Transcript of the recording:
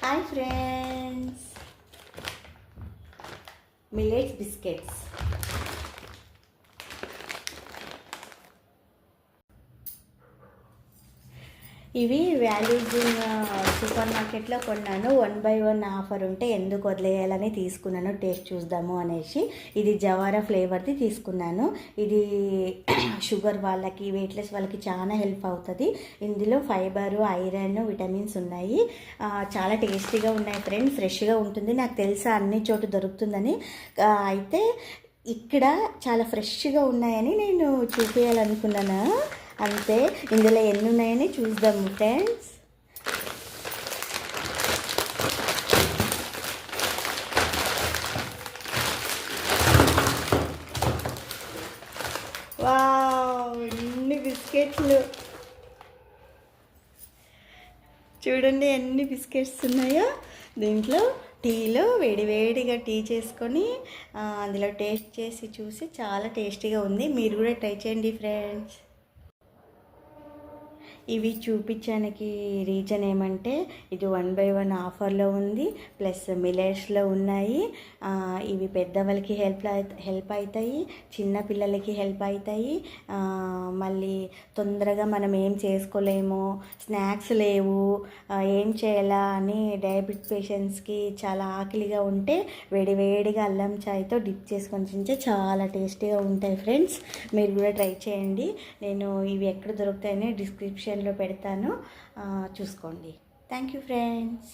Hi friends, millets biscuits. ఇవి values super మార్కెట్లో కొన్నాను. 1/1 ఆఫర్ ఉంటే ఎందుకు వదిలేయాలని తీసుకున్నాను, టేస్ట్ చూద్దాము అనేసి. ఇది జవారా ఫ్లేవర్ది తీసుకున్నాను. ఇది షుగర్ వాళ్ళకి, వెయిట్లెస్ వాళ్ళకి చాలా హెల్ప్ అవుతుంది. ఇందులో ఫైబరు, ఐరన్, విటమిన్స్ ఉన్నాయి. చాలా టేస్టీగా ఉన్నాయి ఫ్రెండ్స్. ఫ్రెష్గా ఉంటుంది. నాకు తెలుసా అన్ని చోట దొరుకుతుందని. అయితే ఇక్కడ చాలా ఫ్రెష్గా ఉన్నాయని నేను చూపించాలనుకున్నాను. అంతే. ఇందులో ఎన్ని ఉన్నాయని చూద్దాము ఫ్రెండ్స్. వావ్, ఎన్ని బిస్కెట్లు చూడండి, ఎన్ని బిస్కెట్స్ ఉన్నాయో. దీంట్లో టీలో వేడివేడిగా టీ చేసుకొని అందులో టేస్ట్ చేసి చూసి చాలా టేస్టీగా ఉంది. మీరు కూడా ట్రై చేయండి ఫ్రెండ్స్. ఇవి చూపించడానికి రీజన్ ఏమంటే, ఇది 1/1 ఆఫర్లో ఉంది, ప్లస్ మిల్లెట్స్లో ఉన్నాయి. ఇవి పెద్దవాళ్ళకి హెల్ప్ అవుతాయి, చిన్నపిల్లలకి హెల్ప్ అవుతాయి. మళ్ళీ తొందరగా మనం ఏం చేసుకోలేము, స్నాక్స్ లేవు, ఏం చేయాలా అని డయాబెటిక్ పేషెంట్స్కి చాలా ఆకలిగా ఉంటే వేడివేడిగా అల్లం చాయ్తో డిప్ చేసుకొని తింటే చాలా టేస్టీగా ఉంటాయి ఫ్రెండ్స్. మీరు కూడా ట్రై చేయండి. నేను ఇవి ఎక్కడ దొరుకుతాయని డిస్క్రిప్షన్లో పెడతాను, చూసుకోండి. Thank you friends.